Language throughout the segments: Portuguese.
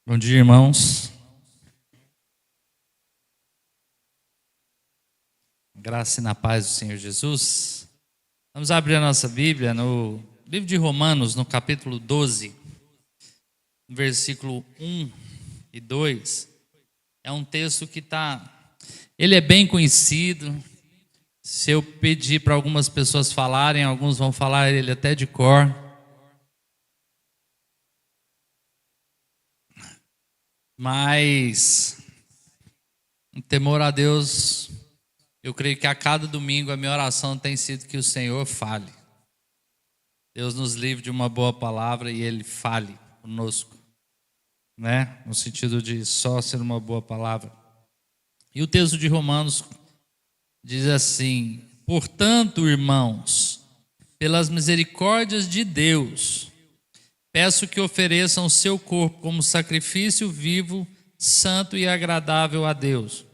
Bom dia, irmãos. Graça e na paz do Senhor Jesus. Vamos abrir a nossa Bíblia no livro de Romanos, no capítulo 12, versículo 1 e 2. É um texto que ele é bem conhecido. Se eu pedir para algumas pessoas falarem, alguns vão falar ele até de cor. Mas, em temor a Deus, eu creio que a cada domingo a minha oração tem sido que o Senhor fale. Deus nos livre de uma boa palavra e Ele fale conosco, né? No sentido de só ser uma boa palavra. E o texto de Romanos diz assim: portanto, irmãos, pelas misericórdias de Deus, peço que ofereçam o seu corpo como sacrifício vivo, santo e agradável a Deus.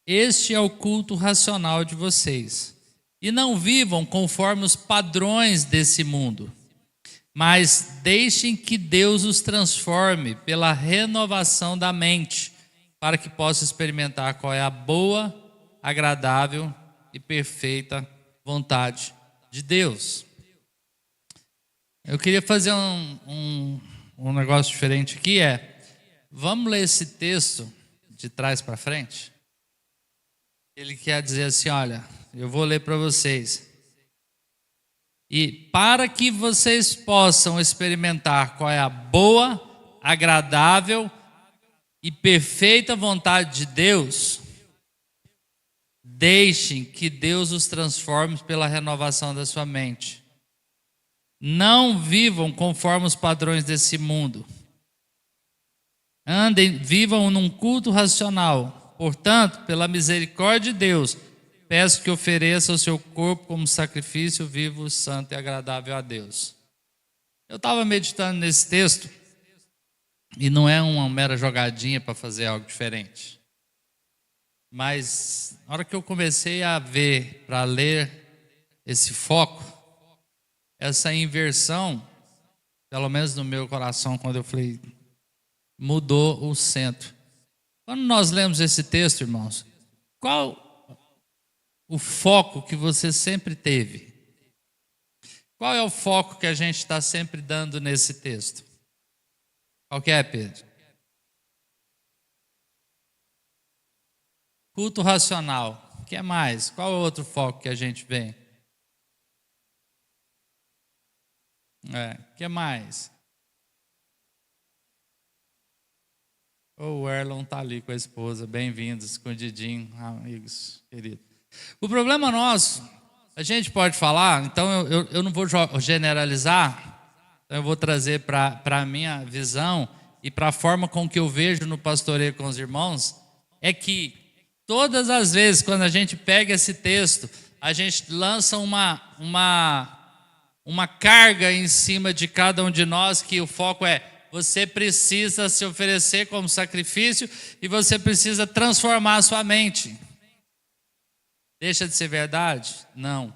Este é o culto racional de vocês. E não vivam conforme os padrões desse mundo, mas deixem que Deus os transforme pela renovação da mente, para que possam experimentar qual é a boa, agradável e perfeita vontade de Deus. Eu queria fazer um negócio diferente aqui, vamos ler esse texto de trás para frente? Ele quer dizer assim, olha, eu vou ler para vocês. E para que vocês possam experimentar qual é a boa, agradável e perfeita vontade de Deus, deixem que Deus os transforme pela renovação da sua mente. Não vivam conforme os padrões desse mundo. Vivam num culto racional. Portanto, pela misericórdia de Deus, peço que ofereça o seu corpo como sacrifício vivo, santo e agradável a Deus. Eu estava meditando nesse texto, e não é uma mera jogadinha para fazer algo diferente. Mas, na hora que eu comecei a ver, para ler esse foco, essa inversão, pelo menos no meu coração, quando eu falei, mudou o centro. Quando nós lemos esse texto, irmãos, qual o foco que você sempre teve? Qual é o foco que a gente está sempre dando nesse texto? Qual que é, Pedro? Culto racional. O que é mais? Qual é o outro foco que a gente vê? O que mais? O Erlon está ali com a esposa. Bem-vindos, escondidinho, amigos queridos. O problema nosso, a gente pode falar, então eu não vou generalizar, então eu vou trazer para a minha visão e para a forma com que eu vejo no pastoreio com os irmãos, é que todas as vezes quando a gente pega esse texto, a gente lança uma carga em cima de cada um de nós, que o foco é: você precisa se oferecer como sacrifício e você precisa transformar a sua mente. Deixa de ser verdade? Não.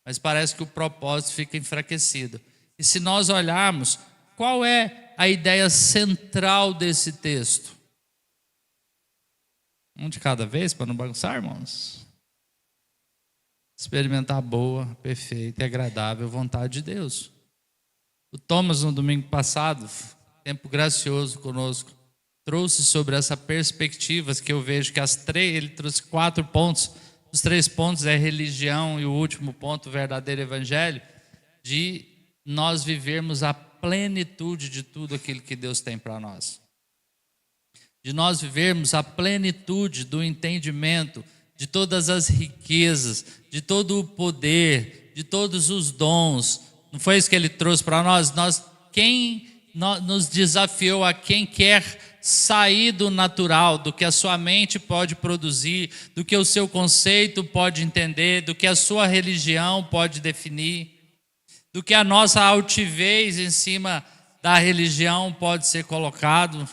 Mas parece que o propósito fica enfraquecido. E se nós olharmos, qual é a ideia central desse texto? Um de cada vez, para não bagunçar, irmãos? Experimentar a boa, perfeita e agradável vontade de Deus. O Thomas, no domingo passado, tempo gracioso conosco, trouxe sobre essa perspectiva que eu vejo que ele trouxe 4 pontos. Os 3 pontos é religião e o último ponto, o verdadeiro evangelho, de nós vivermos a plenitude de tudo aquilo que Deus tem para nós. De nós vivermos a plenitude do entendimento de todas as riquezas, de todo o poder, de todos os dons. Não foi isso que ele trouxe para nós? Quem nos desafiou a quem quer sair do natural, do que a sua mente pode produzir, do que o seu conceito pode entender, do que a sua religião pode definir, do que a nossa altivez em cima da religião pode ser colocado.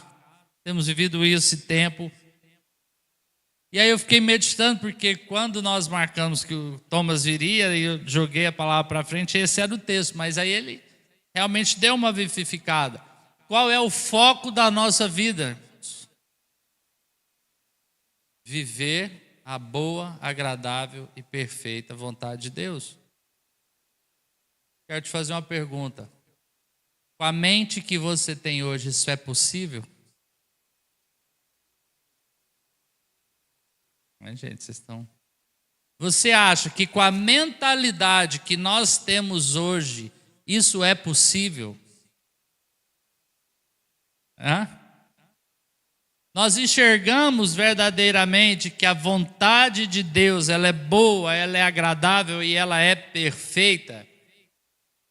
Temos vivido esse tempo. E aí eu fiquei meditando, porque quando nós marcamos que o Thomas viria, e eu joguei a palavra para frente, esse era o texto, mas aí ele realmente deu uma vivificada. qual é o foco da nossa vida? Viver a boa, agradável e perfeita vontade de Deus. Quero te fazer uma pergunta. Com a mente que você tem hoje, isso é possível? Mas, gente, vocês estão... Você acha que com a mentalidade que nós temos hoje, isso é possível? Hã? Nós enxergamos verdadeiramente que a vontade de Deus, ela é boa, ela é agradável e ela é perfeita.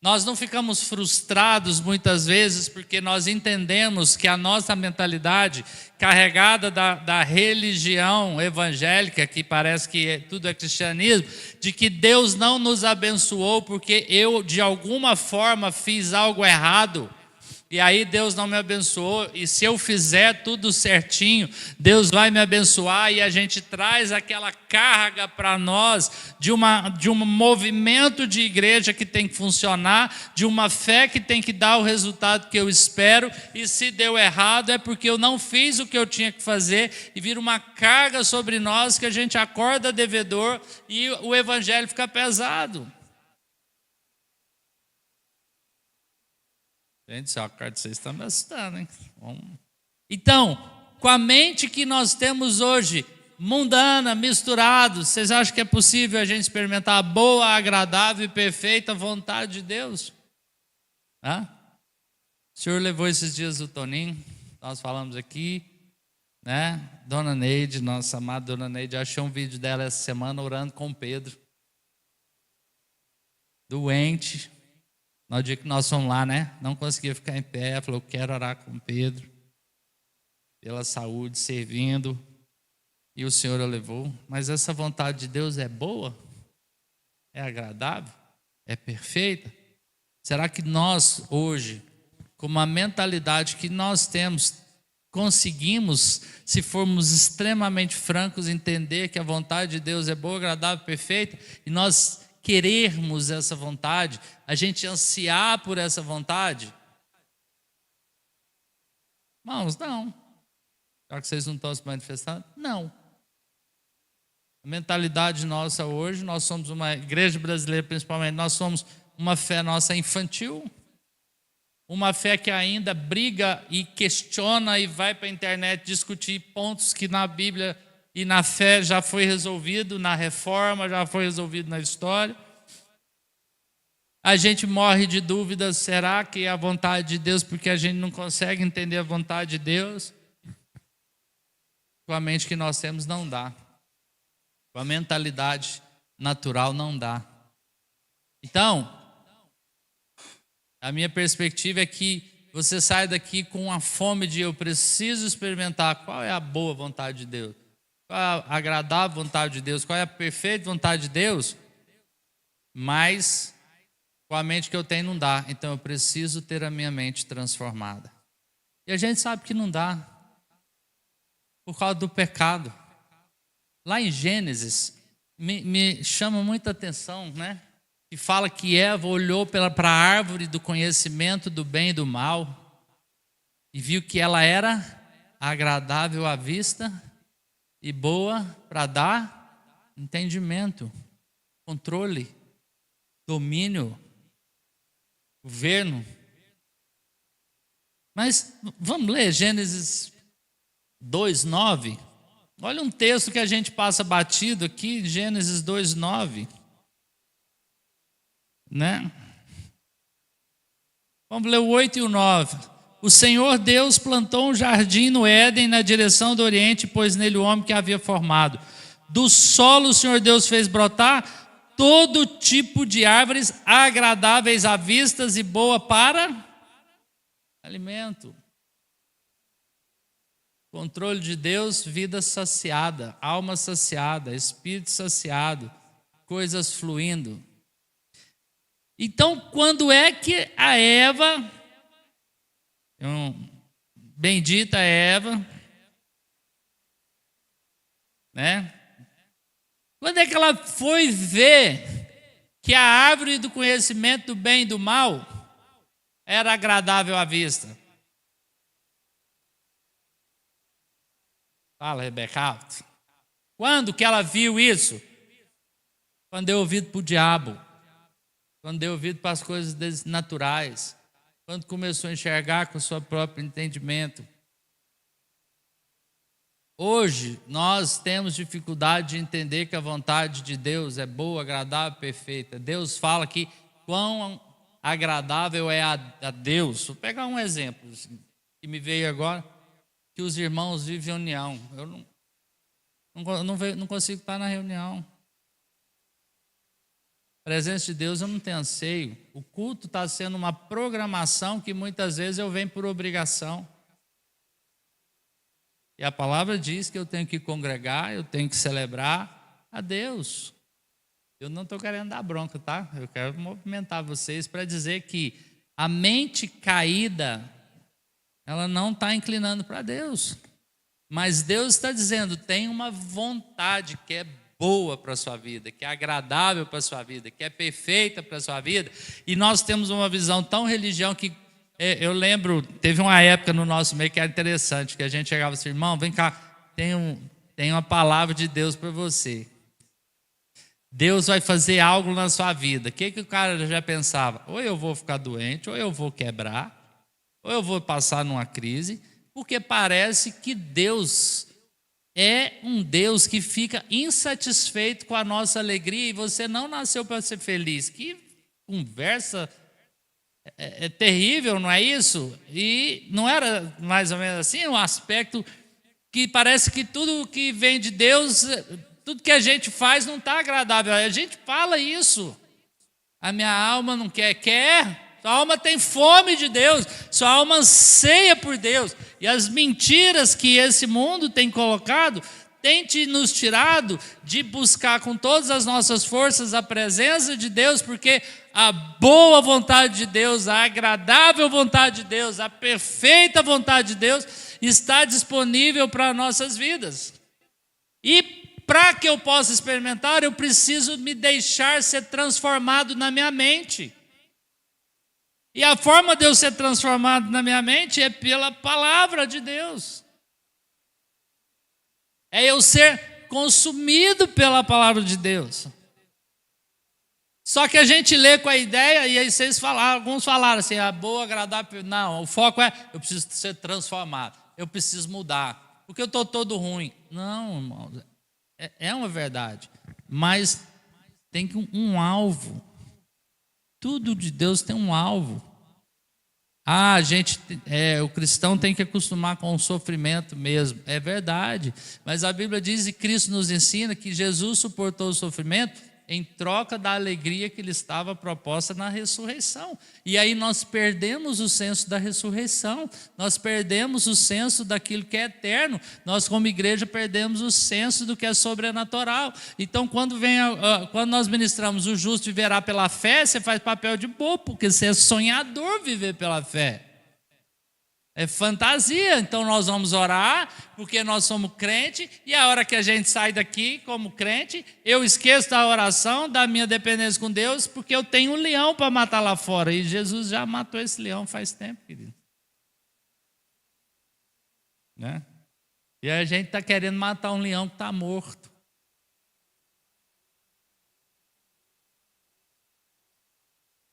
Nós não ficamos frustrados muitas vezes porque nós entendemos que a nossa mentalidade carregada da religião evangélica, que parece que tudo é cristianismo, de que Deus não nos abençoou porque eu de alguma forma fiz algo errado. E aí Deus não me abençoou, e se eu fizer tudo certinho, Deus vai me abençoar, e a gente traz aquela carga para nós de um movimento de igreja que tem que funcionar, de uma fé que tem que dar o resultado que eu espero, e se deu errado é porque eu não fiz o que eu tinha que fazer, e vira uma carga sobre nós que a gente acorda devedor e o evangelho fica pesado. Gente, a carta de vocês está me assustando, hein? Então, com a mente que nós temos hoje, mundana, misturado, vocês acham que é possível a gente experimentar a boa, agradável e perfeita vontade de Deus? Hã? O senhor levou esses dias o Toninho, nós falamos aqui, né? Dona Neide, nossa amada Dona Neide, achei um vídeo dela essa semana orando com Pedro. Doente. No dia que nós fomos lá, né? Não conseguia ficar em pé. Ela falou, quero orar com Pedro. Pela saúde, servindo. E o Senhor a levou. Mas essa vontade de Deus é boa? É agradável? É perfeita? Será que nós, hoje, com uma mentalidade que nós temos, conseguimos, se formos extremamente francos, entender que a vontade de Deus é boa, agradável, perfeita? E nós querermos essa vontade, a gente ansiar por essa vontade? Irmãos, não. Já que vocês não estão se manifestando, não. A mentalidade nossa hoje, nós somos uma igreja brasileira principalmente, nós somos uma fé nossa infantil, uma fé que ainda briga e questiona e vai para a internet discutir pontos que na Bíblia e na fé já foi resolvido, na reforma já foi resolvido na história. A gente morre de dúvidas, será que é a vontade de Deus, porque a gente não consegue entender a vontade de Deus? Com a mente que nós temos não dá. Com a mentalidade natural não dá. Então, a minha perspectiva é que você sai daqui com a fome de eu preciso experimentar qual é a boa vontade de Deus. Qual é a agradável vontade de Deus? Qual é a perfeita vontade de Deus? Mas com a mente que eu tenho não dá. Então eu preciso ter a minha mente transformada. E a gente sabe que não dá. Por causa do pecado. Lá em Gênesis, me chama muita atenção, né? Que fala que Eva olhou para a árvore do conhecimento do bem e do mal e viu que ela era agradável à vista e boa para dar entendimento, controle, domínio, governo. Mas vamos ler Gênesis 2:9. Olha um texto que a gente passa batido aqui, Gênesis 2:9. Né? Vamos ler o 8 e o 9. O Senhor Deus plantou um jardim no Éden na direção do Oriente, pôs nele o homem que havia formado. Do solo o Senhor Deus fez brotar todo tipo de árvores agradáveis à vista e boa para alimento. Controle de Deus, vida saciada, alma saciada, espírito saciado, coisas fluindo. Então, quando é que a Eva, bendita Eva, né? Quando é que ela foi ver que a árvore do conhecimento do bem e do mal era agradável à vista? Fala, Rebeca, alto. Quando que ela viu isso? Quando deu ouvido para o diabo. Quando deu ouvido para as coisas naturais. Quando começou a enxergar com o seu próprio entendimento. Hoje, nós temos dificuldade de entender que a vontade de Deus é boa, agradável, perfeita. Deus fala que quão agradável é a Deus. Vou pegar um exemplo que me veio agora, que os irmãos vivem em união. Eu não consigo estar na reunião. A presença de Deus eu não tenho anseio. O culto está sendo uma programação que muitas vezes eu venho por obrigação. E a palavra diz que eu tenho que congregar, eu tenho que celebrar a Deus. Eu não estou querendo dar bronca, tá? Eu quero movimentar vocês para dizer que a mente caída, ela não está inclinando para Deus. Mas Deus está dizendo, tem uma vontade que é boa para a sua vida, que é agradável para a sua vida, que é perfeita para a sua vida. E nós temos uma visão tão religião que eu lembro, teve uma época no nosso meio que era interessante, que a gente chegava assim, irmão, vem cá, tem uma palavra de Deus para você. Deus vai fazer algo na sua vida. O que o cara já pensava? Ou eu vou ficar doente, ou eu vou quebrar, ou eu vou passar numa crise, porque parece que Deus é um Deus que fica insatisfeito com a nossa alegria e você não nasceu para ser feliz. Que conversa é terrível, não é isso? E não era mais ou menos assim, um aspecto que parece que tudo que vem de Deus, tudo que a gente faz não está agradável. A gente fala isso. A minha alma não quer. Sua alma tem fome de Deus, sua alma anseia por Deus. E as mentiras que esse mundo tem colocado, tem nos tirado de buscar com todas as nossas forças a presença de Deus, porque a boa vontade de Deus, a agradável vontade de Deus, a perfeita vontade de Deus está disponível para nossas vidas. E para que eu possa experimentar, eu preciso me deixar ser transformado na minha mente. E a forma de eu ser transformado na minha mente é pela palavra de Deus. É eu ser consumido pela palavra de Deus. Só que a gente lê com a ideia, e aí alguns falaram assim, a boa, agradável. Não, o foco é, eu preciso ser transformado, eu preciso mudar, porque eu estou todo ruim. Não, irmão, é uma verdade, mas tem um alvo. Tudo de Deus tem um alvo. O cristão tem que acostumar com o sofrimento mesmo. É verdade. Mas a Bíblia diz e Cristo nos ensina que Jesus suportou o sofrimento em troca da alegria que lhe estava proposta na ressurreição. E aí nós perdemos o senso da ressurreição, nós perdemos o senso daquilo que é eterno, nós como igreja perdemos o senso do que é sobrenatural. Então quando nós ministramos o justo viverá pela fé, você faz papel de bobo, porque você é sonhador viver pela fé. É fantasia, então nós vamos orar, porque nós somos crente, e a hora que a gente sai daqui como crente, eu esqueço da oração, da minha dependência com Deus, porque eu tenho um leão para matar lá fora, e Jesus já matou esse leão faz tempo, querido. Né? E a gente está querendo matar um leão que está morto.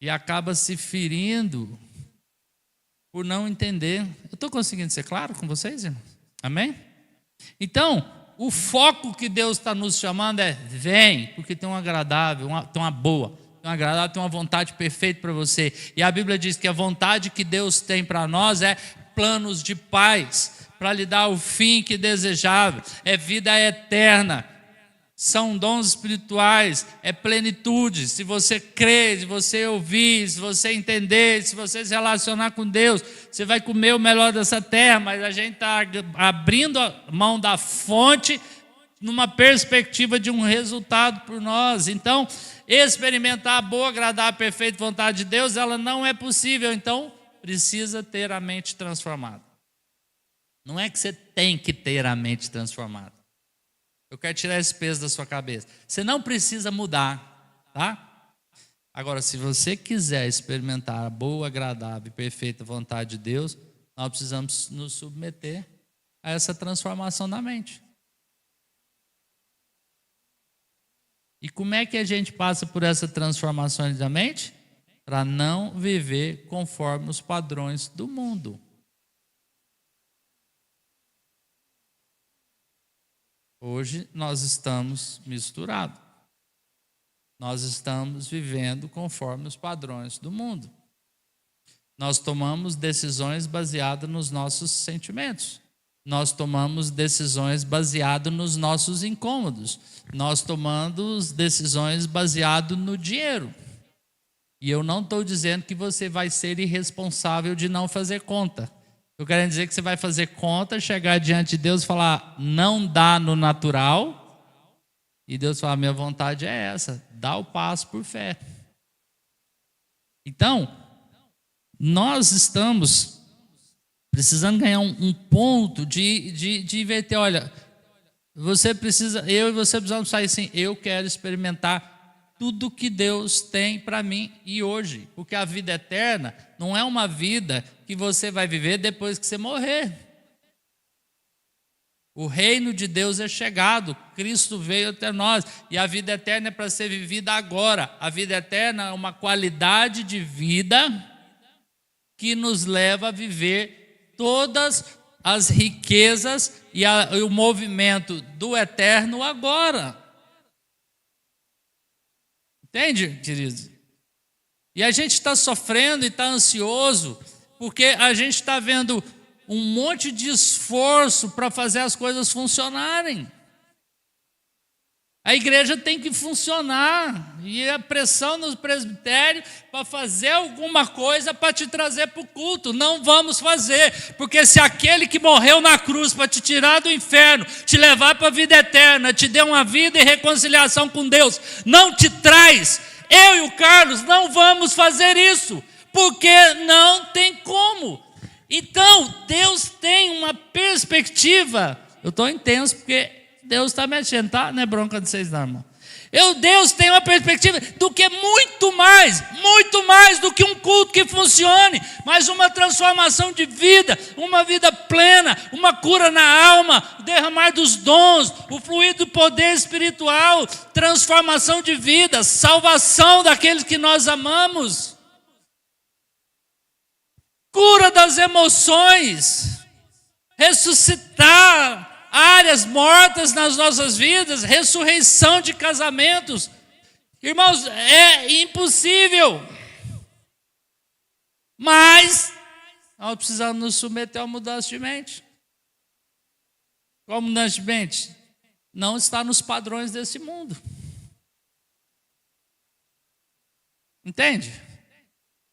E acaba se ferindo por não entender. Eu estou conseguindo ser claro com vocês, irmãos? Amém? Então, o foco que Deus está nos chamando é: vem, porque tem um agradável, tem uma boa, tem um agradável, tem uma vontade perfeita para você. E a Bíblia diz que a vontade que Deus tem para nós é planos de paz, para lhe dar o fim que desejável, é vida eterna. São dons espirituais, é plenitude. Se você crer, se você ouvir, se você entender, se você se relacionar com Deus, você vai comer o melhor dessa terra, mas a gente está abrindo a mão da fonte numa perspectiva de um resultado por nós. Então, experimentar a boa, agradável, perfeita vontade de Deus, ela não é possível. Então, precisa ter a mente transformada. Não é que você tem que ter a mente transformada. Eu quero tirar esse peso da sua cabeça. Você não precisa mudar, tá? Agora, se você quiser experimentar a boa, agradável e perfeita vontade de Deus, nós precisamos nos submeter a essa transformação da mente. E como é que a gente passa por essa transformação da mente? Para não viver conforme os padrões do mundo. Hoje nós estamos misturados. Nós estamos vivendo conforme os padrões do mundo. Nós tomamos decisões baseadas nos nossos sentimentos. Nós tomamos decisões baseadas nos nossos incômodos. Nós tomamos decisões baseadas no dinheiro. E eu não estou dizendo que você vai ser irresponsável de não fazer conta. Eu quero dizer que você vai fazer conta, chegar diante de Deus e falar, não dá no natural. E Deus fala, minha vontade é essa, dá o passo por fé. Então, nós estamos precisando ganhar um ponto de inverter. Olha, eu e você precisamos sair assim, eu quero experimentar tudo que Deus tem para mim e hoje. Porque a vida eterna não é uma vida que você vai viver depois que você morrer. O reino de Deus é chegado, Cristo veio até nós, e a vida eterna é para ser vivida agora. A vida eterna é uma qualidade de vida que nos leva a viver todas as riquezas e o movimento do eterno agora. Entende, queridos? E a gente está sofrendo e está ansioso, porque a gente está vendo um monte de esforço para fazer as coisas funcionarem. A igreja tem que funcionar, e a pressão nos presbitérios para fazer alguma coisa para te trazer para o culto. Não vamos fazer, porque se aquele que morreu na cruz para te tirar do inferno, te levar para a vida eterna, te deu uma vida e reconciliação com Deus, não te traz, eu e o Carlos não vamos fazer isso, porque não tem como. Então, Deus tem uma perspectiva. Eu estou intenso porque Deus está mexendo, tá? Não é bronca de vocês não, irmão. Deus tem uma perspectiva do que muito mais do que um culto que funcione, mas uma transformação de vida, uma vida plena, uma cura na alma, o derramar dos dons, o fluir do poder espiritual, transformação de vida, salvação daqueles que nós amamos. Cura das emoções, ressuscitar áreas mortas nas nossas vidas, ressurreição de casamentos. Irmãos, é impossível. Mas nós precisamos nos submeter a uma mudança de mente. Qual mudança de mente? Não está nos padrões desse mundo. Entende?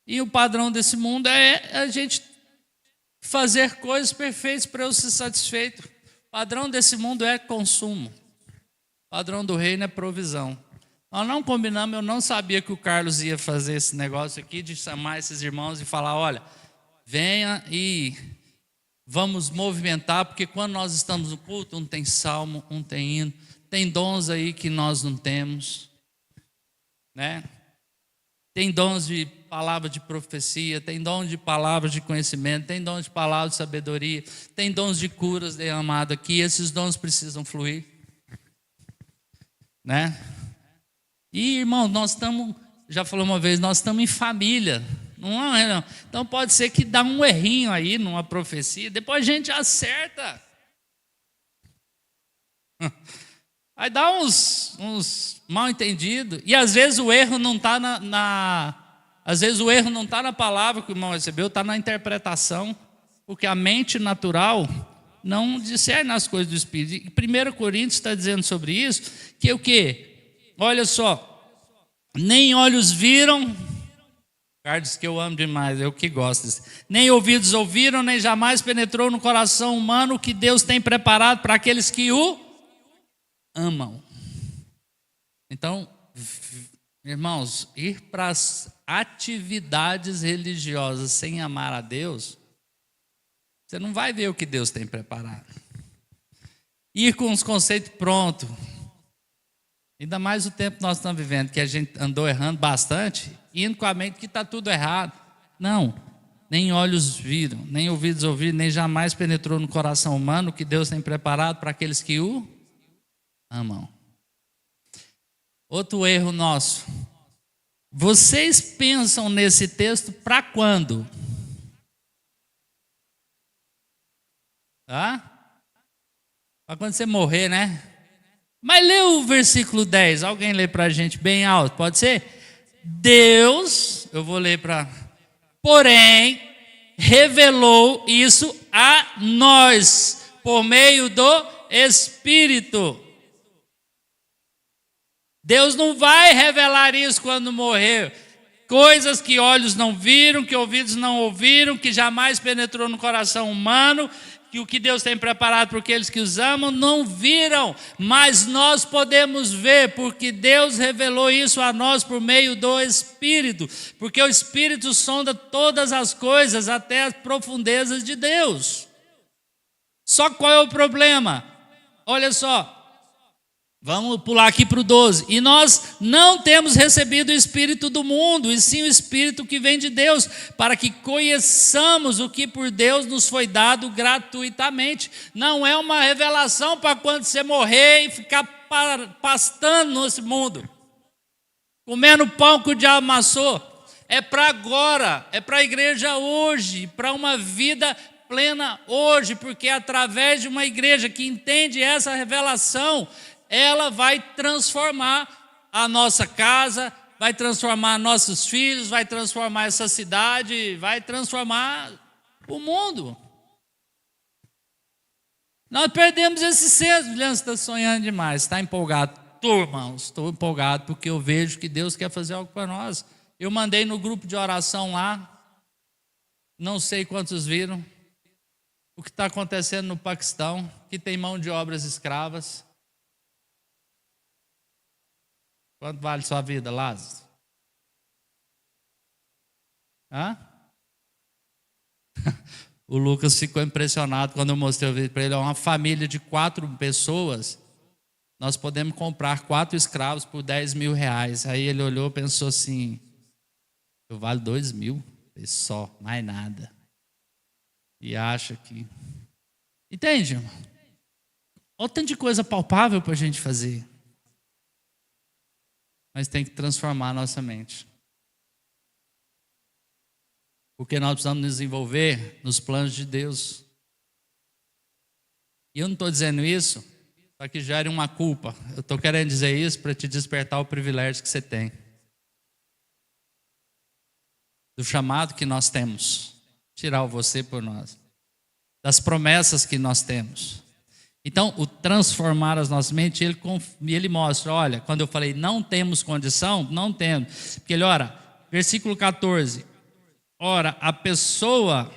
E o padrão desse mundo é a gente fazer coisas perfeitas para eu ser satisfeito. O padrão desse mundo é consumo. O padrão do reino é provisão. Nós não combinamos, eu não sabia que o Carlos ia fazer esse negócio aqui, de chamar esses irmãos e falar, olha, venha e vamos movimentar, porque quando nós estamos no culto, um tem salmo, um tem hino, tem dons aí que nós não temos, né? Tem dons de palavra de profecia, tem dons de palavras de conhecimento, tem dons de palavra de sabedoria, tem dons de curas derramados aqui, esses dons precisam fluir, né? E irmão, nós estamos, já falou uma vez, nós estamos em família, não é, não. Então pode ser que dá um errinho aí numa profecia, depois a gente acerta. Aí dá uns mal entendidos, e às vezes o erro não está às vezes o erro não está na palavra que o irmão recebeu, está na interpretação, porque a mente natural não discerne as coisas do Espírito. E 1 Coríntios está dizendo sobre isso, que o quê? Olha só, nem olhos viram, Carlos, que eu amo demais, eu que gosto disso, nem ouvidos ouviram, nem jamais penetrou no coração humano o que Deus tem preparado para aqueles que o amam. Então, irmãos, ir para as atividades religiosas sem amar a Deus, você não vai ver o que Deus tem preparado. Ir com os conceitos prontos, ainda mais o tempo que nós estamos vivendo, que a gente andou errando bastante, indo com a mente que está tudo errado. Não, nem olhos viram, nem ouvidos ouviram, nem jamais penetrou no coração humano o que Deus tem preparado para aqueles que o amam. Outro erro nosso. Vocês pensam nesse texto para quando? Para quando você morrer, né? Mas lê o versículo 10. Alguém lê para a gente bem alto, pode ser? Deus, eu vou ler para... Porém, revelou isso a nós, por meio do Espírito. Deus não vai revelar isso quando morrer. Coisas que olhos não viram, que ouvidos não ouviram, que jamais penetrou no coração humano, que o que Deus tem preparado para aqueles que os amam, não viram, mas nós podemos ver, porque Deus revelou isso a nós por meio do Espírito, porque o Espírito sonda todas as coisas, até as profundezas de Deus. Só qual é o problema? Olha só. Vamos pular aqui para o 12. E nós não temos recebido o Espírito do mundo, e sim o Espírito que vem de Deus, para que conheçamos o que por Deus nos foi dado gratuitamente. Não é uma revelação para quando você morrer e ficar pastando nesse mundo, comendo pão que o diabo amassou. É para agora, é para a igreja hoje, para uma vida plena hoje, porque através de uma igreja que entende essa revelação, ela vai transformar a nossa casa, vai transformar nossos filhos, vai transformar essa cidade, vai transformar o mundo. Nós perdemos esse senso. Juliano, você está sonhando demais, está empolgado. Turma, estou empolgado porque eu vejo que Deus quer fazer algo para nós. Eu mandei no grupo de oração lá, não sei quantos viram, o que está acontecendo no Paquistão, que tem mão de obras escravas. Quanto vale sua vida, Lázaro? O Lucas ficou impressionado quando eu mostrei o vídeo para ele. É uma família de 4 pessoas. Nós podemos comprar 4 escravos por 10 mil reais. Aí ele olhou e pensou assim: eu vale 2 mil só, mais nada. E acha que... Entende, irmão? Olha o tanto de coisa palpável para a gente fazer. Mas tem que transformar a nossa mente. Porque nós precisamos nos envolver nos planos de Deus. E eu não estou dizendo isso para que gere uma culpa. Eu estou querendo dizer isso para te despertar o privilégio que você tem. Do chamado que nós temos. Tirar o você por nós. Das promessas que nós temos. Então, o transformar as nossas mentes, ele mostra, olha, quando eu falei não temos condição, não temos. Porque ele, ora, versículo 14, ora, a pessoa,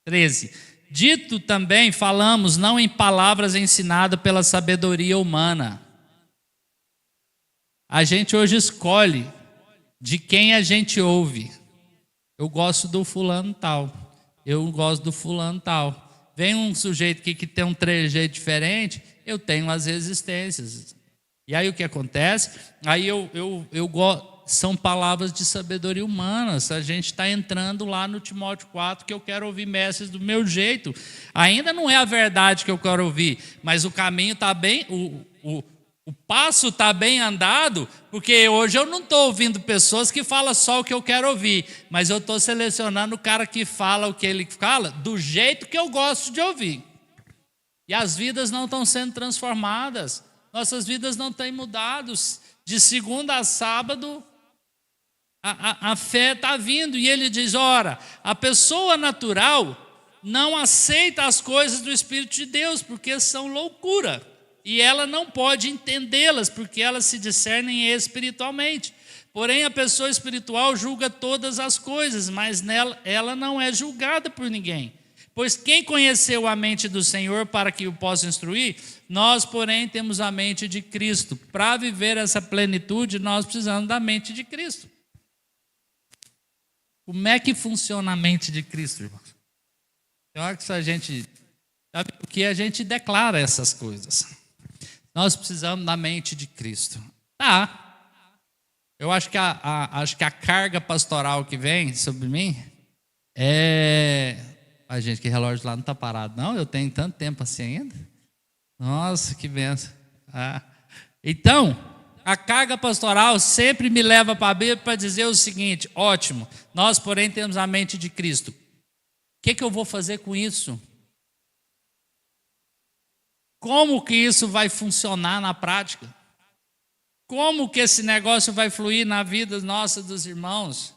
13, dito também, falamos não em palavras ensinadas pela sabedoria humana. A gente hoje escolhe de quem a gente ouve. Eu gosto do fulano tal, eu gosto do fulano tal. Vem um sujeito aqui que tem um trejeito diferente, eu tenho as resistências. E aí o que acontece? Aí eu gosto, são palavras de sabedoria humana. Se a gente está entrando lá no Timóteo 4, que eu quero ouvir mestres do meu jeito. Ainda não é a verdade que eu quero ouvir, mas o caminho está bem, o passo está bem andado, porque hoje eu não estou ouvindo pessoas que falam só o que eu quero ouvir, mas eu estou selecionando o cara que fala o que ele fala do jeito que eu gosto de ouvir. E as vidas não estão sendo transformadas, nossas vidas não têm mudado. De segunda a sábado, a fé está vindo, e ele diz, ora, a pessoa natural não aceita as coisas do Espírito de Deus, porque são loucura. E ela não pode entendê-las, porque elas se discernem espiritualmente. Porém, a pessoa espiritual julga todas as coisas, mas ela não é julgada por ninguém. Pois quem conheceu a mente do Senhor para que o possa instruir? Nós, porém, temos a mente de Cristo. Para viver essa plenitude, nós precisamos da mente de Cristo. Como é que funciona a mente de Cristo, irmãos? Tem hora que a gente... Sabe por que a gente declara essas coisas? Nós precisamos da mente de Cristo. Eu acho que a carga pastoral que vem sobre mim A gente, que relógio lá não está parado. Não, eu tenho tanto tempo assim ainda. Nossa, que benção. Então, a carga pastoral sempre me leva para a Bíblia para dizer o seguinte: ótimo, nós, porém, temos a mente de Cristo. O que eu vou fazer com isso? Como que isso vai funcionar na prática? Como que esse negócio vai fluir na vida nossa dos irmãos?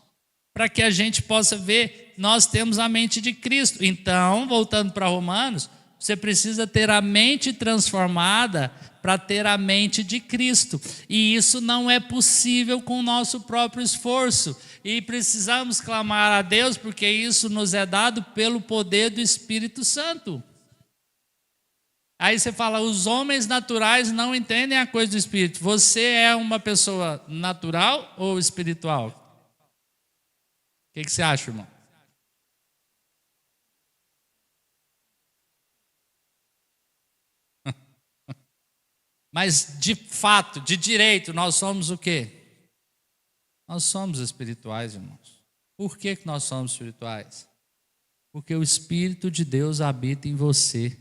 Para que a gente possa ver, nós temos a mente de Cristo. Então, voltando para Romanos, você precisa ter a mente transformada para ter a mente de Cristo. E isso não é possível com o nosso próprio esforço. E precisamos clamar a Deus, porque isso nos é dado pelo poder do Espírito Santo. Aí você fala, os homens naturais não entendem a coisa do Espírito. Você é uma pessoa natural ou espiritual? O que você acha, irmão? Mas de fato, de direito, nós somos o quê? Nós somos espirituais, irmãos. Por que nós somos espirituais? Porque o Espírito de Deus habita em você.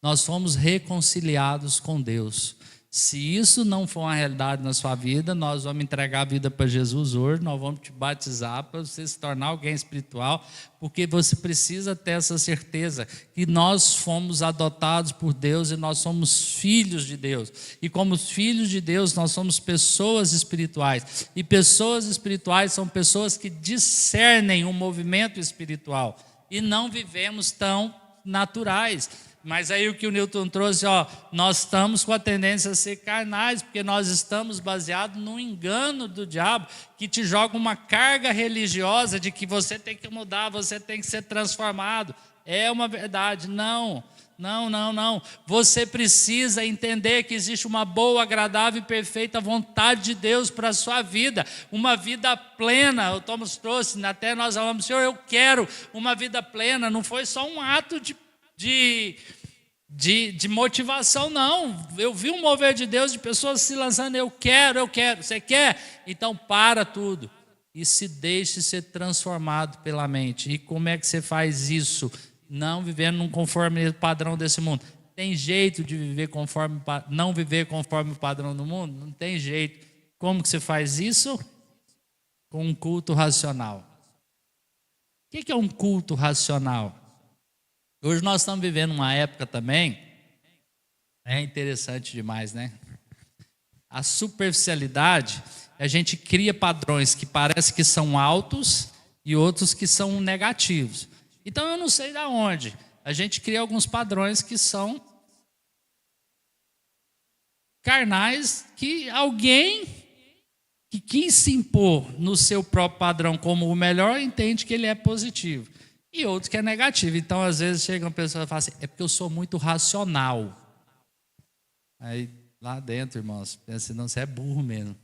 Nós fomos reconciliados com Deus. Se isso não for uma realidade na sua vida, nós vamos entregar a vida para Jesus hoje, nós vamos te batizar para você se tornar alguém espiritual, porque você precisa ter essa certeza que nós fomos adotados por Deus e nós somos filhos de Deus. E como filhos de Deus, nós somos pessoas espirituais. E pessoas espirituais são pessoas que discernem o movimento espiritual e não vivemos tão naturais. Mas aí o que o Newton trouxe, nós estamos com a tendência a ser carnais, porque nós estamos baseados no engano do diabo, que te joga uma carga religiosa de que você tem que mudar, você tem que ser transformado. É uma verdade. Não. Você precisa entender que existe uma boa, agradável e perfeita vontade de Deus para a sua vida. Uma vida plena. O Thomas trouxe, até nós falamos, Senhor, eu quero uma vida plena. Não foi só um ato de motivação, não. Eu vi um mover de Deus de pessoas se lançando, eu quero. Você quer? Então para tudo e se deixe ser transformado pela mente. E como é que você faz isso? Não vivendo conforme o padrão desse mundo. Tem jeito de viver não viver conforme o padrão do mundo? Não tem jeito. Como que você faz isso? Com um culto racional. O que é um culto racional? Hoje nós estamos vivendo uma época também, é interessante demais, né? A superficialidade, a gente cria padrões que parece que são altos e outros que são negativos. Então eu não sei de onde, a gente cria alguns padrões que são carnais, que alguém que quis se impor no seu próprio padrão como o melhor entende que ele é positivo. E outros que é negativo. Então, às vezes, chega uma pessoa e fala assim, é porque eu sou muito racional. Aí, lá dentro, irmãos, pensa, não, você é burro mesmo.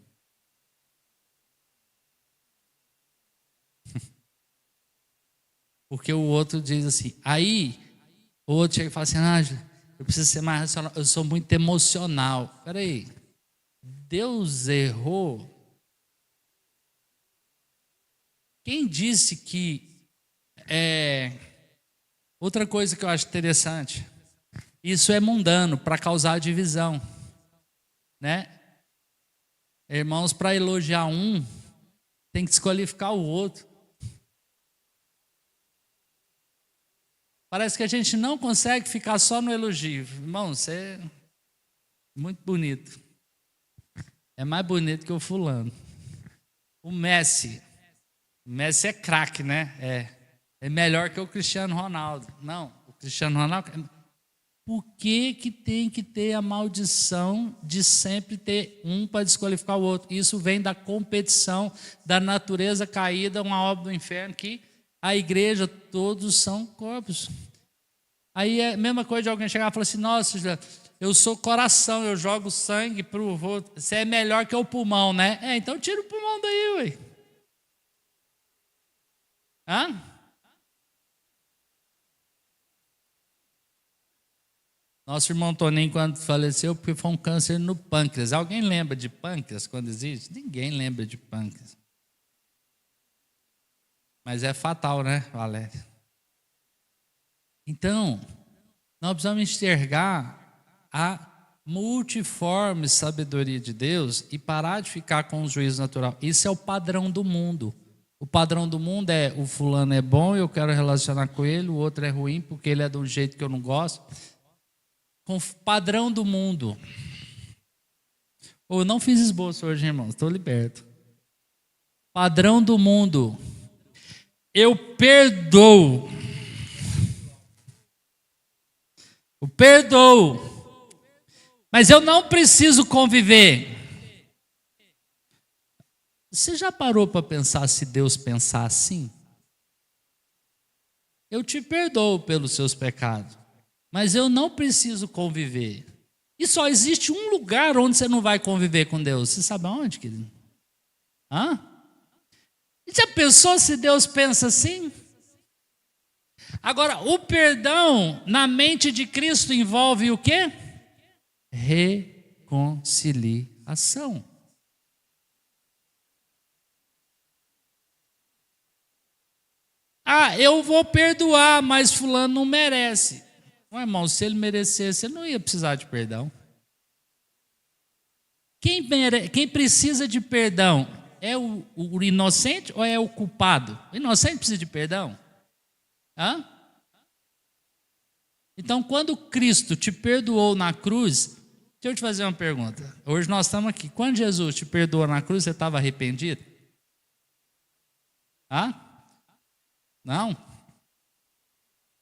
Porque o outro diz assim, aí, o outro chega e fala assim, eu preciso ser mais racional, eu sou muito emocional. Espera aí, Deus errou? Quem disse que outra coisa que eu acho interessante, isso é mundano para causar divisão, né? Irmãos, para elogiar um, tem que desqualificar o outro. Parece que a gente não consegue ficar só no elogio. Irmão, você é muito bonito. É mais bonito que o fulano. O Messi é craque, né? É melhor que o Cristiano Ronaldo. Não, o Cristiano Ronaldo... Por que tem que ter a maldição de sempre ter um para desqualificar o outro? Isso vem da competição, da natureza caída, uma obra do inferno, que a igreja, todos são corpos. Aí é a mesma coisa de alguém chegar e falar assim, nossa, eu sou coração, eu jogo sangue para o outro. Você é melhor que o pulmão, né? Então tira o pulmão daí, ué. Nosso irmão Toninho, quando faleceu, porque foi um câncer no pâncreas. Alguém lembra de pâncreas quando existe? Ninguém lembra de pâncreas. Mas é fatal, né, Valéria? Então, nós precisamos enxergar a multiforme sabedoria de Deus e parar de ficar com o juízo natural. Isso é o padrão do mundo. O padrão do mundo é: o fulano é bom, eu quero relacionar com ele, o outro é ruim porque ele é de um jeito que eu não gosto. Com o padrão do mundo. Eu não fiz esboço hoje, irmãos, estou liberto. Padrão do mundo. Eu perdoo. Eu perdoo. Mas eu não preciso conviver. Você já parou para pensar se Deus pensar assim? Eu te perdoo pelos seus pecados, mas eu não preciso conviver. E só existe um lugar onde você não vai conviver com Deus. Você sabe aonde, querido? Hã? E já pensou se Deus pensa assim? Agora, o perdão na mente de Cristo envolve o quê? Reconciliação. Eu vou perdoar, mas fulano não merece. Meu irmão, se ele merecesse, ele não ia precisar de perdão. Quem precisa de perdão é o inocente ou é o culpado? O inocente precisa de perdão? Hã? Então, quando Cristo te perdoou na cruz, deixa eu te fazer uma pergunta. Hoje nós estamos aqui. Quando Jesus te perdoou na cruz, você estava arrependido? Não?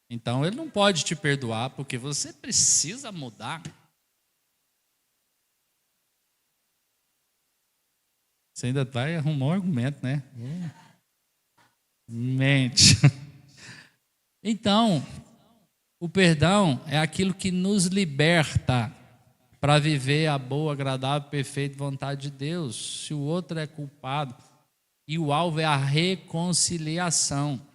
Então ele não pode te perdoar porque você precisa mudar. Você ainda vai arrumar um argumento, né? Mente. Então, o perdão é aquilo que nos liberta para viver a boa, agradável, perfeita vontade de Deus. Se o outro é culpado, e o alvo é a reconciliação.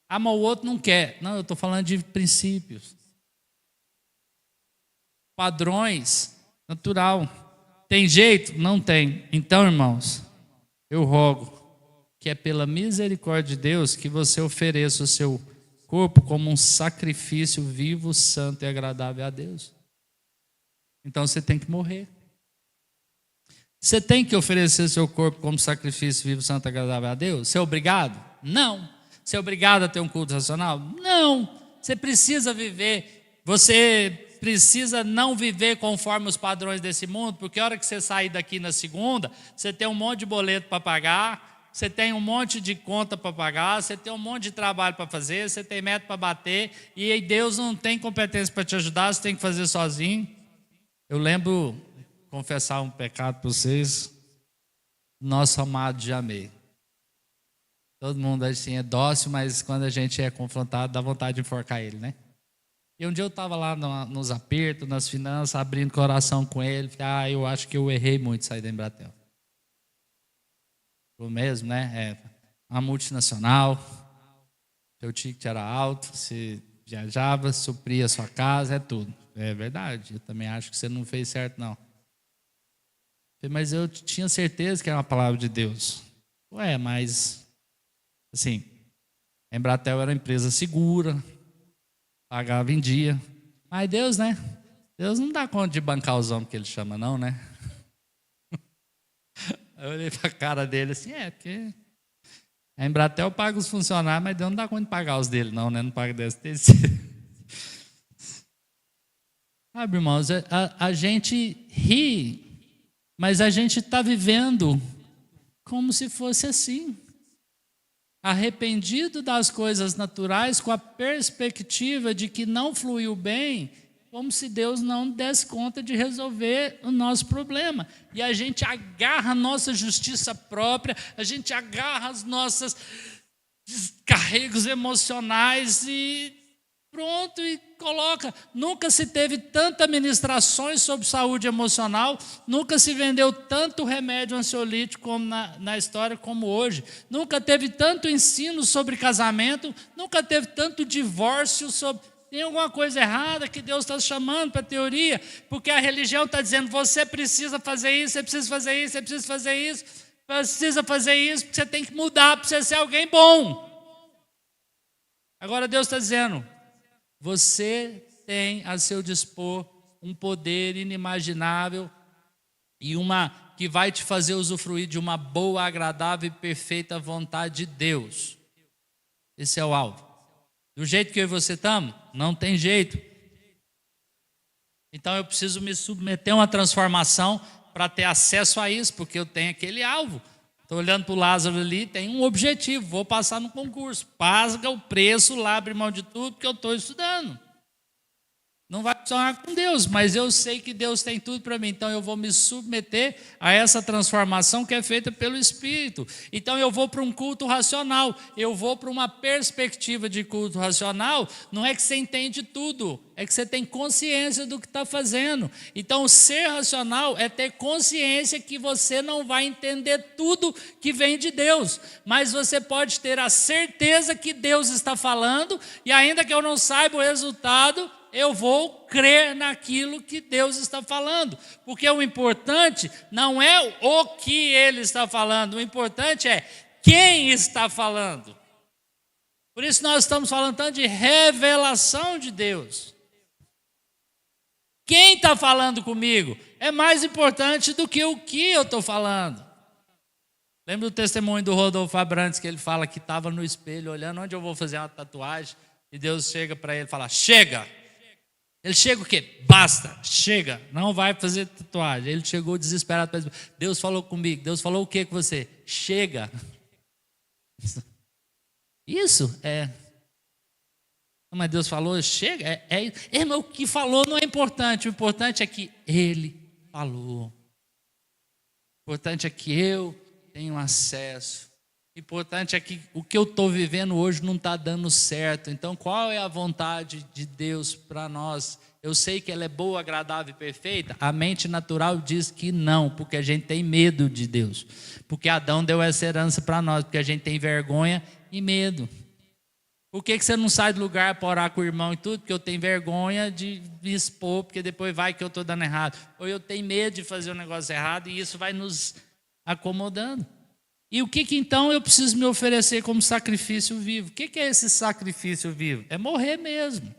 Mas o outro não quer. Não, eu estou falando de princípios. Padrões, natural. Tem jeito? Não tem. Então, irmãos, eu rogo que é pela misericórdia de Deus que você ofereça o seu corpo como um sacrifício vivo, santo e agradável a Deus. Então você tem que morrer. Você tem que oferecer seu corpo como sacrifício vivo, santo e agradável a Deus? Você é obrigado? Não. Você é obrigado a ter um culto racional? Não. Você precisa viver. Você precisa não viver conforme os padrões desse mundo, porque a hora que você sair daqui na segunda, você tem um monte de boleto para pagar, você tem um monte de conta para pagar, você tem um monte de trabalho para fazer, você tem meta para bater, e aí Deus não tem competência para te ajudar, você tem que fazer sozinho. Eu lembro, confessar um pecado para vocês, nosso amado Jamei. Todo mundo assim é dócil, mas quando a gente é confrontado, dá vontade de enforcar ele, né? E um dia eu estava lá nos apertos, nas finanças, abrindo coração com ele. Falei, eu acho que eu errei muito sair da Embratel. Foi mesmo, né? Uma multinacional, seu ticket era alto, você viajava, supria a sua casa, é tudo. É verdade, eu também acho que você não fez certo, não. Falei, mas eu tinha certeza que era uma palavra de Deus. Mas, assim, a Embratel era uma empresa segura, pagava em dia. Mas Deus, né? Deus não dá conta de bancar os homens que ele chama, não, né? Eu olhei para a cara dele assim, porque a Embratel paga os funcionários, mas Deus não dá conta de pagar os dele, não, né? Não paga desse terceiro. Sabe, irmãos, a gente ri, mas a gente está vivendo como se fosse assim. Arrependido das coisas naturais, com a perspectiva de que não fluiu bem, como se Deus não desse conta de resolver o nosso problema. E a gente agarra a nossa justiça própria, a gente agarra os nossos descarregos emocionais e pronto, e coloca. Nunca se teve tanta ministrações sobre saúde emocional, nunca se vendeu tanto remédio ansiolítico como na história como hoje, nunca teve tanto ensino sobre casamento, nunca teve tanto divórcio sobre... Tem alguma coisa errada que Deus está chamando para a teoria, porque a religião está dizendo, você precisa fazer isso, você precisa fazer isso, você precisa fazer isso. precisa fazer isso, porque você tem que mudar para você ser alguém bom. Agora Deus está dizendo, você tem a seu dispor um poder inimaginável e uma que vai te fazer usufruir de uma boa, agradável e perfeita vontade de Deus. Esse é o alvo. Do jeito que eu e você estamos, não tem jeito. Então eu preciso me submeter a uma transformação para ter acesso a isso, porque eu tenho aquele alvo. Estou olhando para o Lázaro ali, tem um objetivo, vou passar no concurso. Paga o preço lá, abrir mão de tudo, porque eu estou estudando. Não vai funcionar com Deus, mas eu sei que Deus tem tudo para mim. Então eu vou me submeter a essa transformação que é feita pelo Espírito. Então eu vou para um culto racional. Eu vou para uma perspectiva de culto racional. Não é que você entende tudo, é que você tem consciência do que está fazendo. Então o ser racional é ter consciência que você não vai entender tudo que vem de Deus. Mas você pode ter a certeza que Deus está falando. E ainda que eu não saiba o resultado, eu vou crer naquilo que Deus está falando, porque o importante não é o que Ele está falando, o importante é quem está falando. Por isso nós estamos falando tanto de revelação de Deus. Quem está falando comigo é mais importante do que o que eu estou falando. Lembra do testemunho do Rodolfo Abrantes, que ele fala que estava no espelho olhando onde eu vou fazer uma tatuagem, e Deus chega para ele e fala, chega! Ele chega o quê? Basta, chega, não vai fazer tatuagem. Ele chegou desesperado para dizer, Deus falou comigo. Deus falou o quê com você? Chega. Isso é. Mas Deus falou, chega. Mas o que falou não é importante. O importante é que Ele falou. O importante é que eu tenho acesso. O importante é que o que eu estou vivendo hoje não está dando certo. Então, qual é a vontade de Deus para nós? Eu sei que ela é boa, agradável e perfeita. A mente natural diz que não, porque a gente tem medo de Deus. Porque Adão deu essa herança para nós, porque a gente tem vergonha e medo. Por que você não sai do lugar para orar com o irmão e tudo? Porque eu tenho vergonha de me expor, porque depois vai que eu estou dando errado. Ou eu tenho medo de fazer um negócio errado e isso vai nos acomodando. E o que então eu preciso me oferecer como sacrifício vivo? O que é esse sacrifício vivo? É morrer mesmo.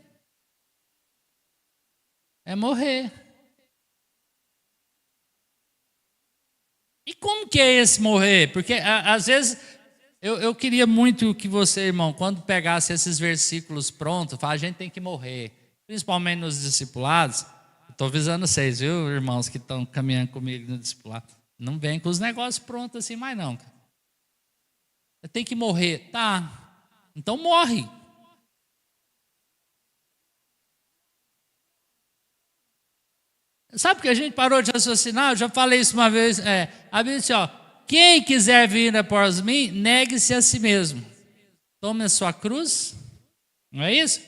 É morrer. E como que é esse morrer? Porque às vezes eu queria muito que você, irmão, quando pegasse esses versículos prontos, a gente tem que morrer. Principalmente nos discipulados. Estou avisando vocês, viu, irmãos que estão caminhando comigo no discipulado. Não vem com os negócios prontos assim mais não, cara. Tem que morrer. Tá, então morre. Sabe que a gente parou de raciocinar? Eu já falei isso uma vez. A Bíblia diz, quem quiser vir após mim, negue-se a si mesmo. Tome a sua cruz. Não é isso?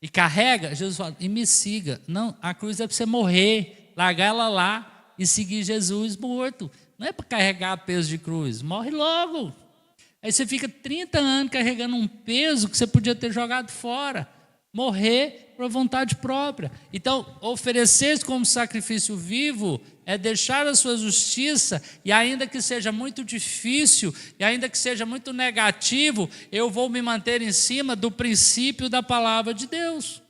E carrega. Jesus fala, e me siga. Não, a cruz é para você morrer. Largar ela lá e seguir Jesus morto. Não é para carregar peso de cruz. Morre logo. Aí você fica 30 anos carregando um peso que você podia ter jogado fora. Morrer por vontade própria. Então, oferecer como sacrifício vivo é deixar a sua justiça, e ainda que seja muito difícil, e ainda que seja muito negativo, eu vou me manter em cima do princípio da palavra de Deus.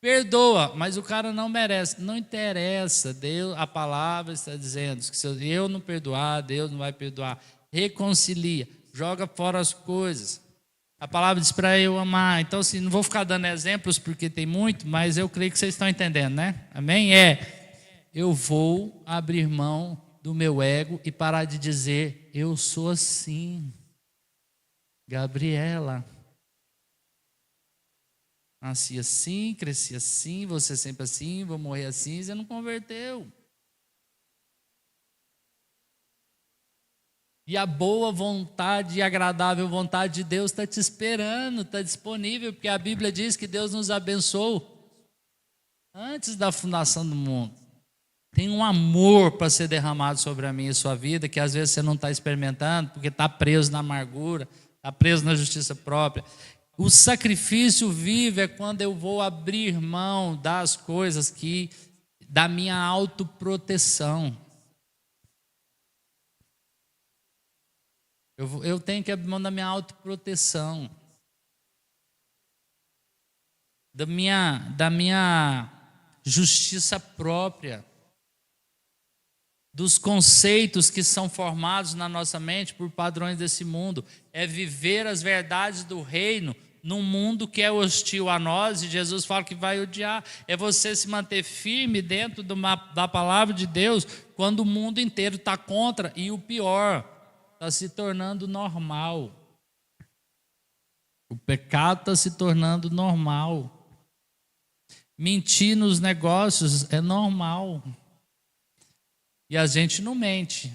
Perdoa, mas o cara não merece. Não interessa, Deus, a palavra está dizendo que se eu não perdoar, Deus não vai perdoar. Reconcilia, joga fora as coisas. A palavra diz para eu amar. Então, assim, não vou ficar dando exemplos porque tem muito, mas eu creio que vocês estão entendendo, né? Amém? Eu vou abrir mão do meu ego e parar de dizer, eu sou assim. Gabriela, nasci assim, cresci assim, você sempre assim, vou morrer assim, você não converteu. E a boa vontade e agradável vontade de Deus está te esperando, está disponível, porque a Bíblia diz que Deus nos abençoou antes da fundação do mundo. Tem um amor para ser derramado sobre a minha e a sua vida, que às vezes você não está experimentando, porque está preso na amargura, está preso na justiça própria. O sacrifício vivo é quando eu vou abrir mão das coisas da minha autoproteção. Eu tenho que abrir mão da minha autoproteção, da minha justiça própria, dos conceitos que são formados na nossa mente por padrões desse mundo. É viver as verdades do reino num mundo que é hostil a nós, e Jesus fala que vai odiar. É você se manter firme dentro da palavra de Deus, quando o mundo inteiro está contra, e o pior, está se tornando normal. O pecado está se tornando normal. Mentir nos negócios é normal. E a gente não mente.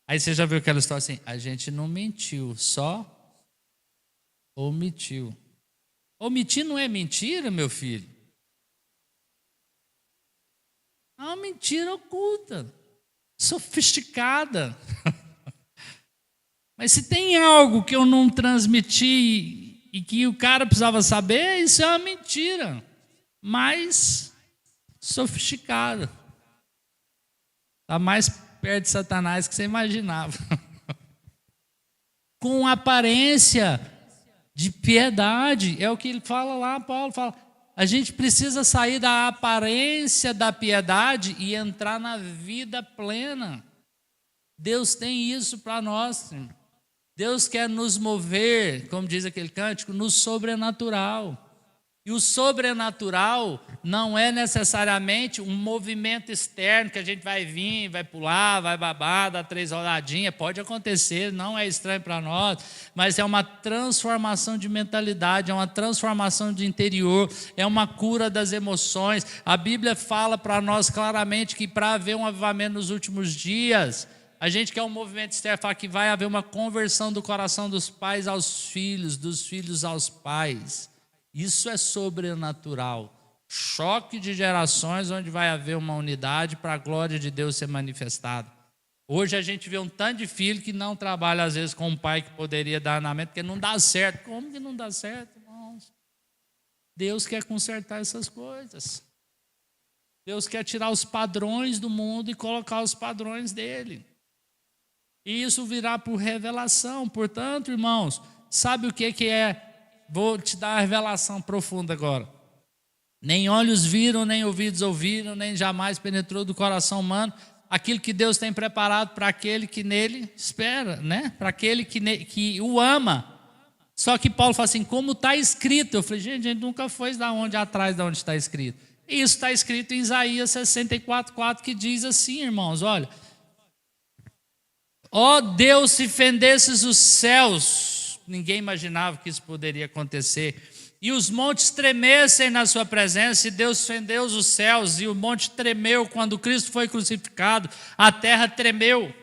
Aí você já viu aquela história assim: a gente não mentiu, só omitiu. Omitir não é mentira, meu filho. É uma mentira oculta, sofisticada. Mas se tem algo que eu não transmiti e que o cara precisava saber, isso é uma mentira mais sofisticada. Está mais perto de Satanás que você imaginava. Com aparência de piedade. É o que ele fala lá, Paulo fala. A gente precisa sair da aparência da piedade e entrar na vida plena. Deus tem isso para nós. Deus quer nos mover, como diz aquele cântico, no sobrenatural. E o sobrenatural não é necessariamente um movimento externo que a gente vai vir, vai pular, vai babar, dar 3 rodadinhas. Pode acontecer, não é estranho para nós, mas é uma transformação de mentalidade, é uma transformação de interior, é uma cura das emoções. A Bíblia fala para nós claramente que para haver um avivamento nos últimos dias, a gente quer um movimento externo, fala que vai haver uma conversão do coração dos pais aos filhos, dos filhos aos pais. Isso é sobrenatural. Choque de gerações onde vai haver uma unidade para a glória de Deus ser manifestada. Hoje a gente vê um tanto de filho que não trabalha às vezes com um pai que poderia dar andamento, porque não dá certo. Como que não dá certo, irmãos? Deus quer consertar essas coisas. Deus quer tirar os padrões do mundo e colocar os padrões dele. E isso virá por revelação. Portanto, irmãos, sabe o que é? Vou te dar uma revelação profunda agora. Nem olhos viram, nem ouvidos ouviram, nem jamais penetrou do coração humano aquilo que Deus tem preparado para aquele que nele espera, né? Para aquele que o ama. Só que Paulo fala assim, como está escrito. Eu falei, gente nunca foi atrás de onde está escrito. E isso está escrito em Isaías 64:4, que diz assim, irmãos, olha: ó Deus, se fendesses os céus. Ninguém imaginava que isso poderia acontecer. E os montes tremessem na sua presença, e Deus fendeu os céus, e o monte tremeu quando Cristo foi crucificado, a terra tremeu,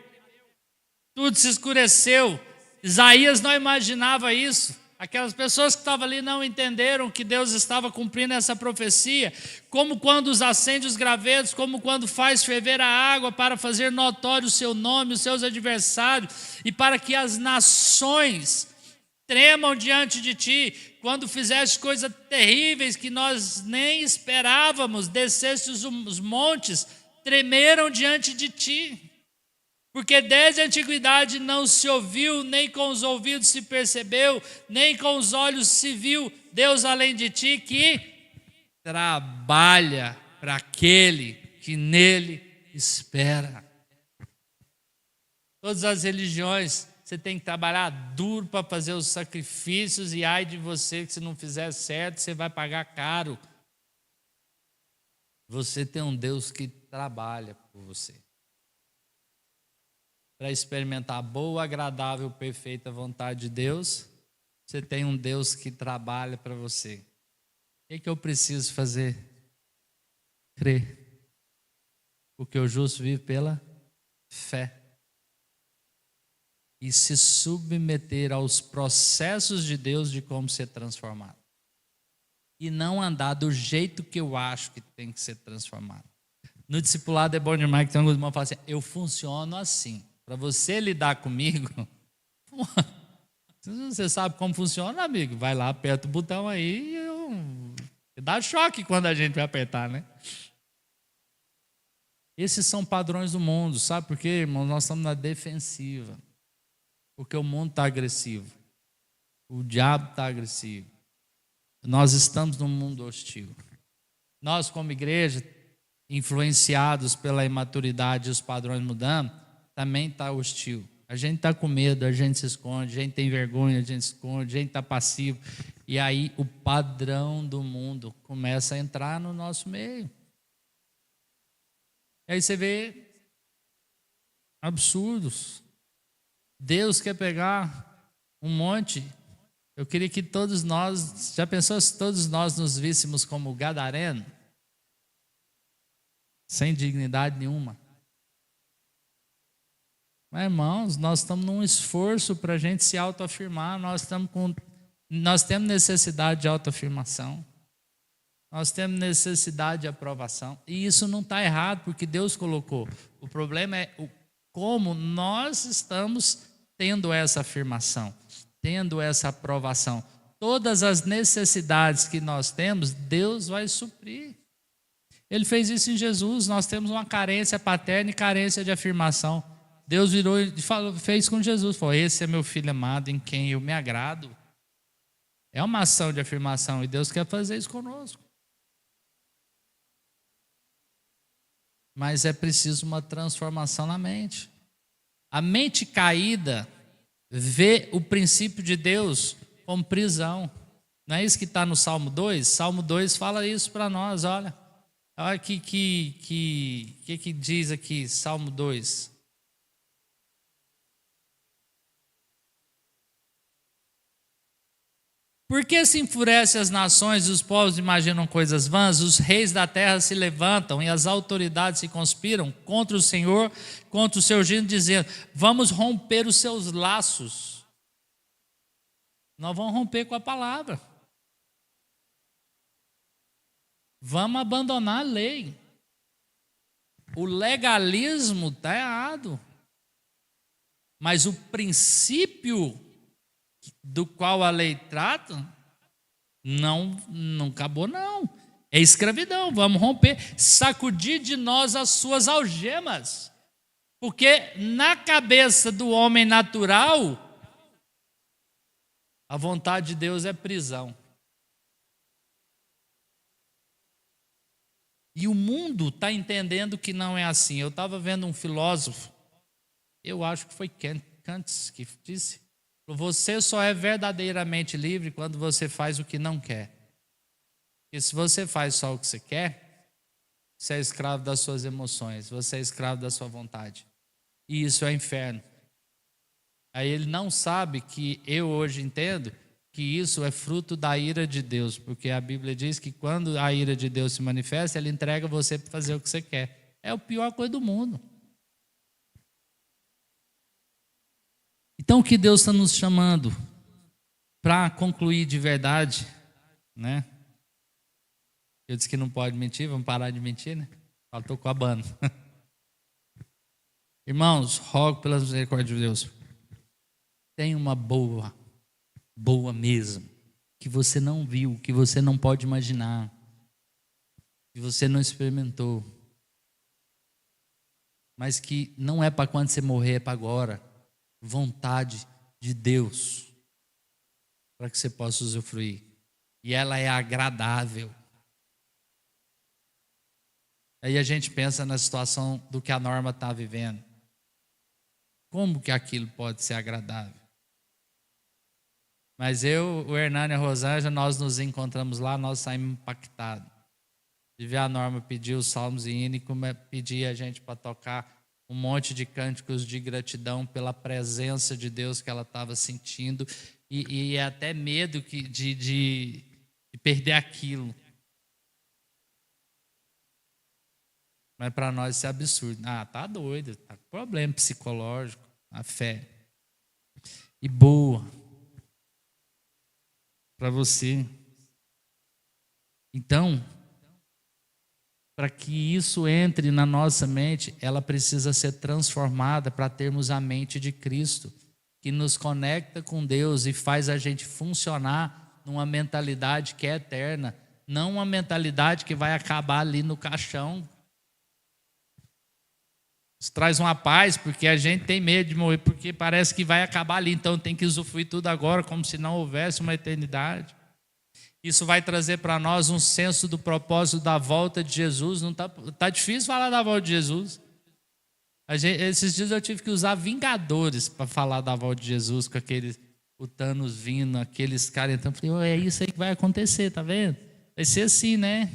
tudo se escureceu. Isaías não imaginava isso. Aquelas pessoas que estavam ali não entenderam que Deus estava cumprindo essa profecia, como quando os acende os gravetos, como quando faz ferver a água para fazer notório o seu nome, os seus adversários, e para que as nações tremam diante de ti, quando fizeste coisas terríveis que nós nem esperávamos, desceste os montes, tremeram diante de ti. Porque desde a antiguidade não se ouviu, nem com os ouvidos se percebeu, nem com os olhos se viu Deus além de ti, que trabalha para aquele que nele espera. Todas as religiões, você tem que trabalhar duro para fazer os sacrifícios, e ai de você que se não fizer certo, você vai pagar caro. Você tem um Deus que trabalha por você, para experimentar a boa, agradável, perfeita vontade de Deus. Você tem um Deus que trabalha para você. O que eu preciso fazer? Crer. Porque o justo vive pela fé. E se submeter aos processos de Deus de como ser transformado. E não andar do jeito que eu acho que tem que ser transformado. No discipulado é bom demais que tem alguns irmãos que falam assim, eu funciono assim. Para você lidar comigo, você sabe como funciona, amigo? Vai lá, aperta o botão aí e dá choque quando a gente vai apertar, né? Esses são padrões do mundo, sabe por quê, irmão? Nós estamos na defensiva. Porque o mundo está agressivo. O diabo está agressivo. Nós estamos num mundo hostil. Nós, como igreja, influenciados pela imaturidade e os padrões mudando, também está hostil. A gente está com medo, a gente se esconde, a gente tem vergonha, a gente se esconde, a gente está passivo. E aí o padrão do mundo começa a entrar no nosso meio. E aí você vê absurdos. Deus quer pegar um monte. Eu queria que todos nós, já pensou se todos nós nos víssemos como gadareno? Sem dignidade nenhuma. Mas, irmãos, nós estamos num esforço para a gente se autoafirmar, nós temos necessidade de autoafirmação, nós temos necessidade de aprovação, e isso não está errado, porque Deus colocou. O problema é como nós estamos tendo essa afirmação, tendo essa aprovação. Todas as necessidades que nós temos, Deus vai suprir. Ele fez isso em Jesus. Nós temos uma carência paterna e carência de afirmação. Deus virou e fez com Jesus. Falou: esse é meu filho amado em quem eu me agrado. É uma ação de afirmação e Deus quer fazer isso conosco. Mas é preciso uma transformação na mente. A mente caída vê o princípio de Deus como prisão. Não é isso que está no Salmo 2? Salmo 2 fala isso para nós, olha. Olha o que diz aqui, Salmo 2. Por que se enfurecem as nações e os povos imaginam coisas vãs? Os reis da terra se levantam e as autoridades se conspiram contra o Senhor, contra o seu ungido, dizendo: vamos romper os seus laços. Nós vamos romper com a palavra. Vamos abandonar a lei. O legalismo está errado. Mas o princípio do qual a lei trata, não acabou não. É escravidão, vamos romper, sacudir de nós as suas algemas. Porque na cabeça do homem natural, a vontade de Deus é prisão. E o mundo está entendendo que não é assim. Eu estava vendo um filósofo, eu acho que foi Kant que disse: você só é verdadeiramente livre quando você faz o que não quer. E se você faz só o que você quer, você é escravo das suas emoções, você é escravo da sua vontade. E isso é inferno. Aí ele não sabe que eu hoje entendo que isso é fruto da ira de Deus, porque a Bíblia diz que quando a ira de Deus se manifesta, Ele entrega você para fazer o que você quer. É a pior coisa do mundo. Então o que Deus está nos chamando para concluir de verdade, né? Eu disse que não pode mentir, vamos parar de mentir, né? Estou coabando. Irmãos, rogo pela misericórdia de Deus, tenha uma boa mesmo, que você não viu, que você não pode imaginar, que você não experimentou, mas que não é para quando você morrer, é para agora. Vontade de Deus, para que você possa usufruir. E ela é agradável. Aí a gente pensa na situação do que a Norma está vivendo. Como que aquilo pode ser agradável? Mas eu, o Hernani e a Rosângela, nós nos encontramos lá, nós saímos impactados. De ver a Norma pedir os salmos e hino e pedir a gente para tocar um monte de cânticos de gratidão pela presença de Deus que ela estava sentindo. E é até medo de perder aquilo. Mas para nós isso é absurdo. Tá doido, tá com problema psicológico, a fé. E boa para você. Então, para que isso entre na nossa mente, ela precisa ser transformada para termos a mente de Cristo, que nos conecta com Deus e faz a gente funcionar numa mentalidade que é eterna, não uma mentalidade que vai acabar ali no caixão. Isso traz uma paz, porque a gente tem medo de morrer, porque parece que vai acabar ali, então tem que usufruir tudo agora, como se não houvesse uma eternidade. Isso vai trazer para nós um senso do propósito da volta de Jesus. Não tá difícil falar da volta de Jesus. Esses dias eu tive que usar Vingadores para falar da volta de Jesus, com aqueles, o Thanos vindo, aqueles caras entrando. Eu falei, é isso aí que vai acontecer, tá vendo? Vai ser assim, né?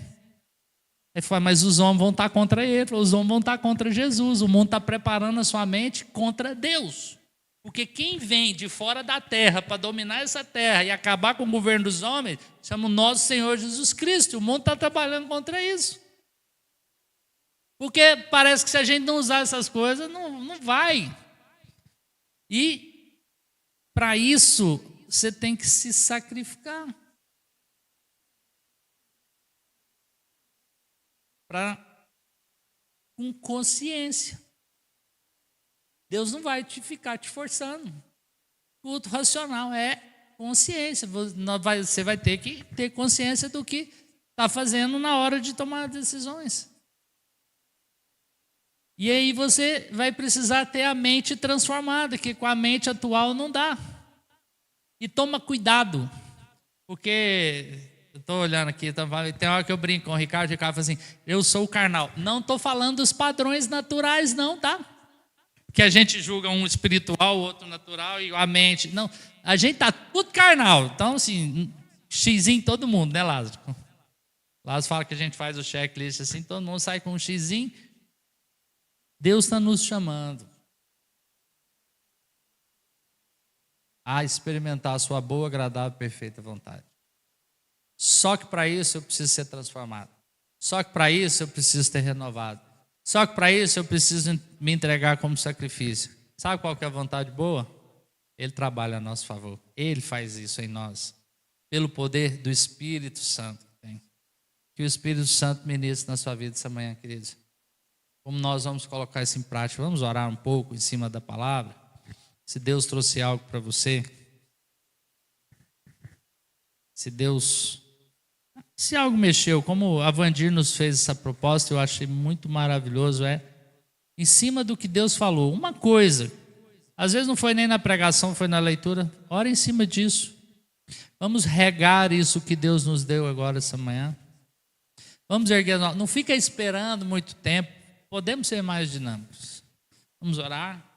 Ele falou, mas os homens vão estar contra ele, os homens vão estar contra Jesus. O mundo está preparando a sua mente contra Deus. Porque quem vem de fora da terra para dominar essa terra e acabar com o governo dos homens, chama o nosso Senhor Jesus Cristo. O mundo está trabalhando contra isso. Porque parece que se a gente não usar essas coisas, não vai. E para isso, você tem que se sacrificar. Com consciência. Deus não vai ficar te forçando. Culto racional é consciência. Você vai ter que ter consciência do que está fazendo na hora de tomar decisões. E aí você vai precisar ter a mente transformada, que com a mente atual não dá. E toma cuidado, porque eu estou olhando aqui, tem hora que eu brinco com o Ricardo fala assim, eu sou o carnal. Não estou falando dos padrões naturais não, tá? Que a gente julga um espiritual, o outro natural e a mente. Não, a gente está tudo carnal. Então, assim, xizinho todo mundo, né, Lázaro? Lázaro fala que a gente faz o checklist assim, todo mundo sai com um xizinho. Deus está nos chamando a experimentar a sua boa, agradável e perfeita vontade. Só que para isso eu preciso ser transformado. Só que para isso eu preciso ser renovado. Só que para isso eu preciso me entregar como sacrifício. Sabe qual que é a vontade boa? Ele trabalha a nosso favor. Ele faz isso em nós. Pelo poder do Espírito Santo. Que o Espírito Santo ministre na sua vida essa manhã, queridos. Como nós vamos colocar isso em prática? Vamos orar um pouco em cima da palavra? Se Deus trouxe algo para você. Se algo mexeu, como a Vandir nos fez essa proposta, eu achei muito maravilhoso, em cima do que Deus falou, uma coisa, às vezes não foi nem na pregação, foi na leitura, ora em cima disso, vamos regar isso que Deus nos deu agora essa manhã, vamos erguer, não fica esperando muito tempo, podemos ser mais dinâmicos, vamos orar.